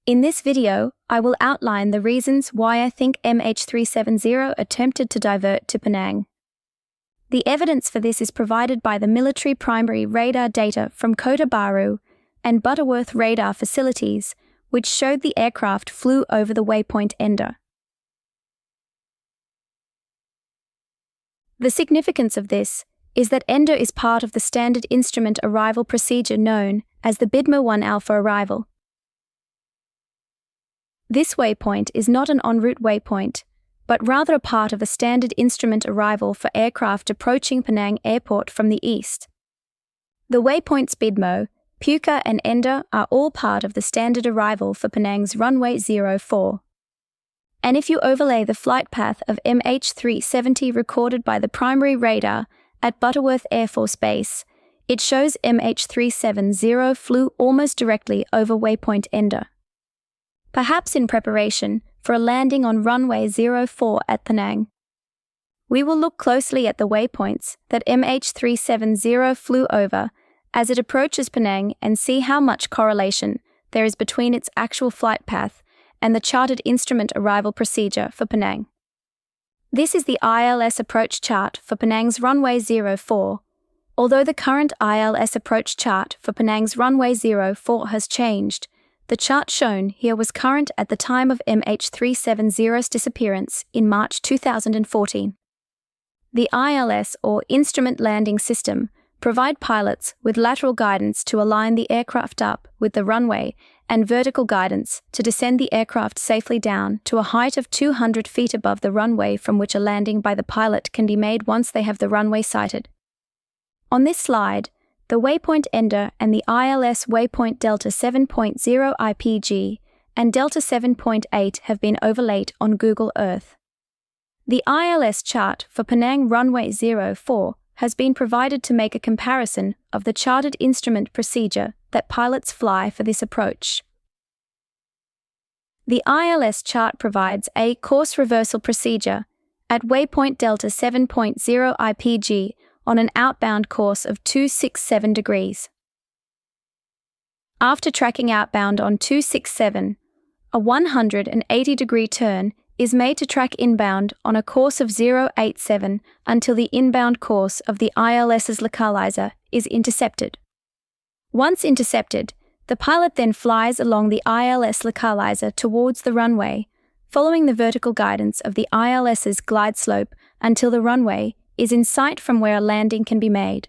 In this video, I will outline the reasons why I think MH370 attempted to divert to Penang. The evidence for this is provided by the military primary radar data from Kota Bharu and Butterworth radar facilities, which showed the aircraft flew over the waypoint Ender. The significance of this is that Ender is part of the standard instrument arrival procedure known as the BIDMA 1 Alpha arrival. This waypoint is not an en route waypoint, but rather a part of a standard instrument arrival for aircraft approaching Penang Airport from the east. The waypoints BIDMO, Puka and Ender are all part of the standard arrival for Penang's runway 04. And if you overlay the flight path of MH370 recorded by the primary radar at Butterworth Air Force Base, it shows MH370 flew almost directly over waypoint Ender, perhaps in preparation for a landing on runway 04 at Penang. We will look closely at the waypoints that MH370 flew over as it approaches Penang and see how much correlation there is between its actual flight path and the charted instrument arrival procedure for Penang. This is the ILS approach chart for Penang's runway 04. Although the current ILS approach chart for Penang's runway 04 has changed, the chart shown here was current at the time of MH370's disappearance in March 2014. The ILS, or Instrument Landing System, provide pilots with lateral guidance to align the aircraft up with the runway and vertical guidance to descend the aircraft safely down to a height of 200 feet above the runway from which a landing by the pilot can be made once they have the runway sighted. On this slide, the waypoint Ender and the ILS waypoint Delta 7.0 IPG and Delta 7.8 have been overlaid on Google Earth. The ILS chart for Penang runway 04 has been provided to make a comparison of the charted instrument procedure that pilots fly for this approach. The ILS chart provides a course reversal procedure at waypoint Delta 7.0 IPG on an outbound course of 267 degrees. After tracking outbound on 267, a 180-degree turn is made to track inbound on a course of 087 until the inbound course of the ILS's localizer is intercepted. Once intercepted, the pilot then flies along the ILS localizer towards the runway, following the vertical guidance of the ILS's glide slope until the runway is in sight from where a landing can be made.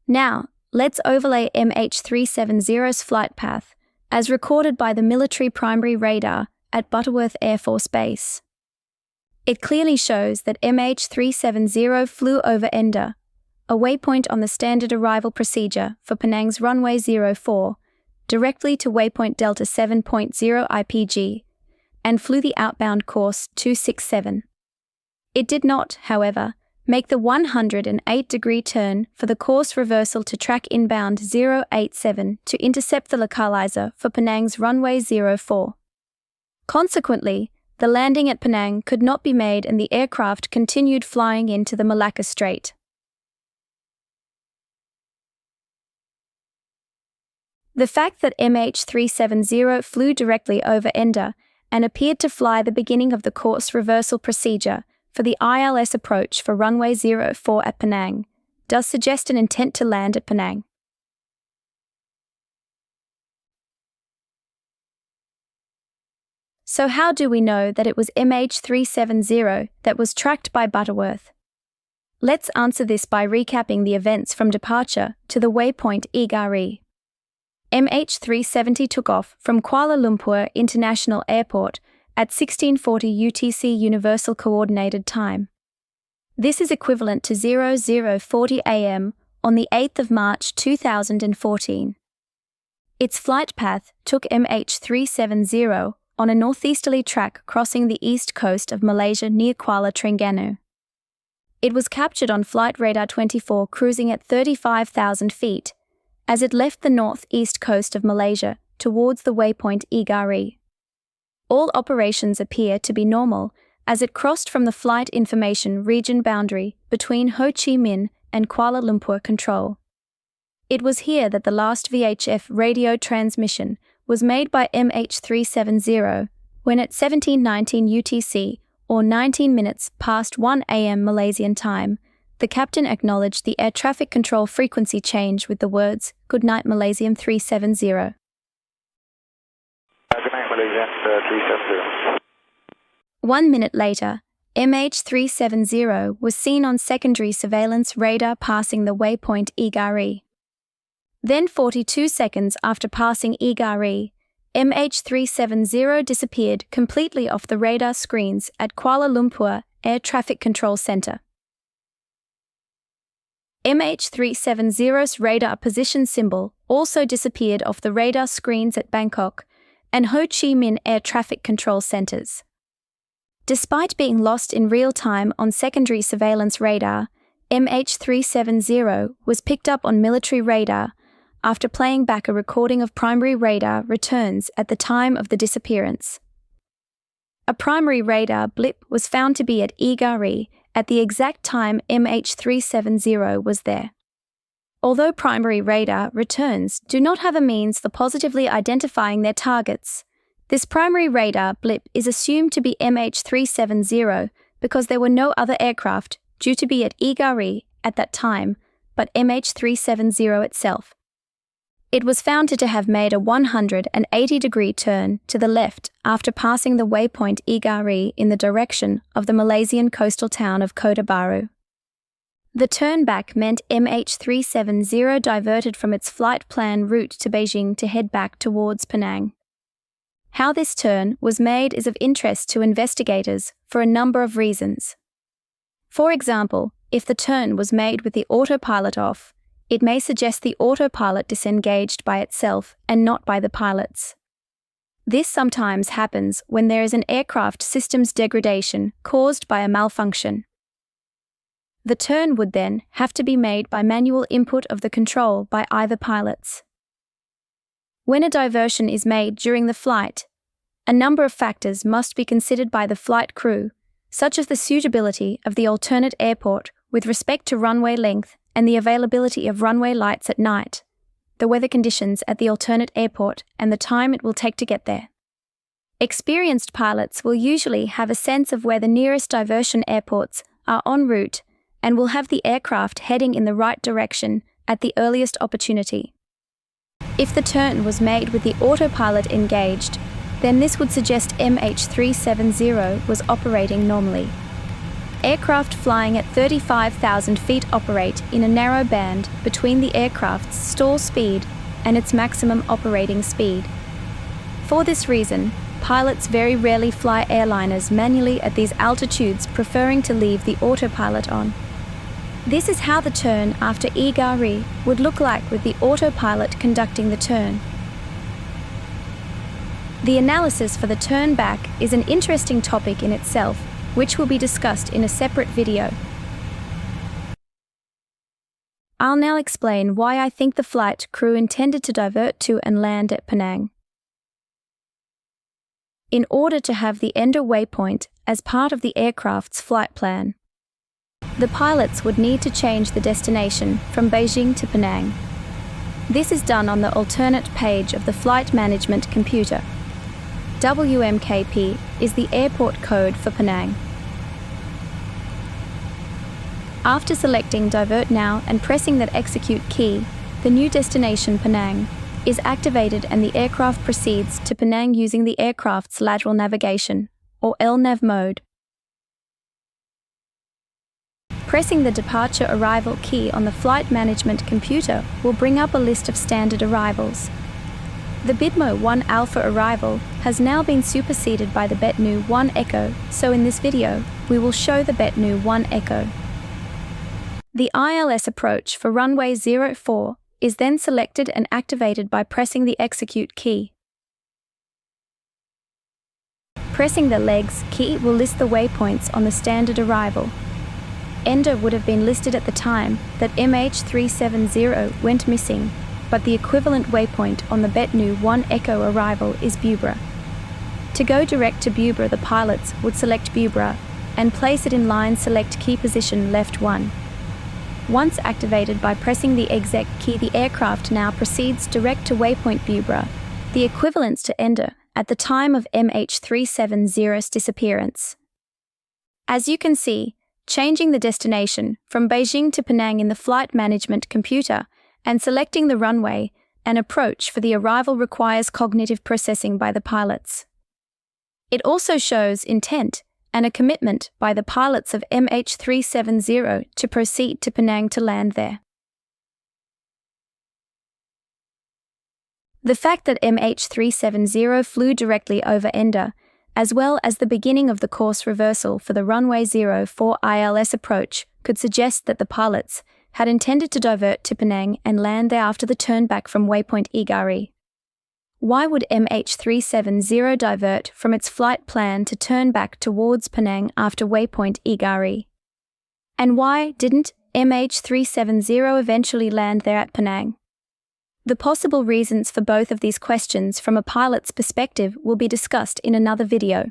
Now, let's overlay MH370's flight path, as recorded by the military primary radar at Butterworth Air Force Base. It clearly shows that MH370 flew over Ender, a waypoint on the standard arrival procedure for Penang's runway 04, directly to waypoint Delta 7.0 IPG, and flew the outbound course 267. It did not, however, make the 108-degree turn for the course reversal to track inbound 087 to intercept the localizer for Penang's runway 04. Consequently, the landing at Penang could not be made and the aircraft continued flying into the Malacca Strait. The fact that MH370 flew directly over Ender and appeared to fly the beginning of the course reversal procedure for the ILS approach for runway 04 at Penang does suggest an intent to land at Penang. So how do we know that it was MH370 that was tracked by Butterworth? Let's answer this by recapping the events from departure to the waypoint IGARI. MH370 took off from Kuala Lumpur International Airport at 1640 UTC Universal Coordinated Time. This is equivalent to 0040 AM on the 8th of March 2014. Its flight path took MH370 on a northeasterly track crossing the east coast of Malaysia near Kuala Terengganu. It was captured on Flight Radar 24 cruising at 35,000 feet as it left the northeast coast of Malaysia towards the waypoint IGARI. All operations appear to be normal as it crossed from the flight information region boundary between Ho Chi Minh and Kuala Lumpur Control. It was here that the last VHF radio transmission was made by MH370 when at 17:19 UTC, or 19 minutes past 1 a.m. Malaysian time, the captain acknowledged the air traffic control frequency change with the words, "Good night Malaysian 370. Good night Malaysian 370. 1 minute later, MH370 was seen on secondary surveillance radar passing the waypoint IGARI. Then 42 seconds after passing IGARI, MH370 disappeared completely off the radar screens at Kuala Lumpur Air Traffic Control Centre. MH370's radar position symbol also disappeared off the radar screens at Bangkok and Ho Chi Minh Air Traffic Control Centres. Despite being lost in real time on secondary surveillance radar, MH370 was picked up on military radar after playing back a recording of primary radar returns at the time of the disappearance. A primary radar blip was found to be at IGARI at the exact time MH370 was there. Although primary radar returns do not have a means for positively identifying their targets, this primary radar blip is assumed to be MH370 because there were no other aircraft due to be at IGARI at that time but MH370 itself. It was found to have made a 180-degree turn to the left after passing the waypoint IGARI in the direction of the Malaysian coastal town of Kota Baru. The turn back meant MH370 diverted from its flight plan route to Beijing to head back towards Penang. How this turn was made is of interest to investigators for a number of reasons. For example, if the turn was made with the autopilot off, it may suggest the autopilot disengaged by itself and not by the pilots. This sometimes happens when there is an aircraft systems degradation caused by a malfunction. The turn would then have to be made by manual input of the control by either pilots. When a diversion is made during the flight, a number of factors must be considered by the flight crew, such as the suitability of the alternate airport with respect to runway length and the availability of runway lights at night, the weather conditions at the alternate airport, and the time it will take to get there. Experienced pilots will usually have a sense of where the nearest diversion airports are en route and will have the aircraft heading in the right direction at the earliest opportunity. If the turn was made with the autopilot engaged, then this would suggest MH370 was operating normally. Aircraft flying at 35,000 feet operate in a narrow band between the aircraft's stall speed and its maximum operating speed. For this reason, pilots very rarely fly airliners manually at these altitudes, preferring to leave the autopilot on. This is how the turn after IGARI would look like with the autopilot conducting the turn. The analysis for the turn back is an interesting topic in itself, which will be discussed in a separate video. I'll now explain why I think the flight crew intended to divert to and land at Penang. In order to have the Ender waypoint as part of the aircraft's flight plan, the pilots would need to change the destination from Beijing to Penang. This is done on the alternate page of the flight management computer. WMKP is the airport code for Penang. After selecting Divert Now and pressing that execute key, the new destination Penang is activated and the aircraft proceeds to Penang using the aircraft's lateral navigation, or LNAV mode. Pressing the Departure Arrival key on the flight management computer will bring up a list of standard arrivals. The BidMo 1 Alpha arrival has now been superseded by the BetNu 1 Echo, so in this video, we will show the BetNu 1 Echo. The ILS approach for runway 04 is then selected and activated by pressing the Execute key. Pressing the Legs key will list the waypoints on the standard arrival. Ender would have been listed at the time that MH370 went missing, but the equivalent waypoint on the BetNu 1 Echo arrival is Bubra. To go direct to Bubra, the pilots would select Bubra and place it in line select key position left 1. Once activated by pressing the Exec key, the aircraft now proceeds direct to waypoint Bubra the equivalents to Ender at the time of MH370's disappearance. As you can see, changing the destination from Beijing to Penang in the flight management computer and selecting the runway and approach for the arrival requires cognitive processing by the pilots. It also shows intent and a commitment by the pilots of MH370 to proceed to Penang to land there. The fact that MH370 flew directly over Ender, as well as the beginning of the course reversal for the runway 04 ILS approach, could suggest that the pilots had intended to divert to Penang and land there after the turn back from waypoint IGARI. Why would MH370 divert from its flight plan to turn back towards Penang after waypoint IGARI? And why didn't MH370 eventually land there at Penang? The possible reasons for both of these questions from a pilot's perspective will be discussed in another video.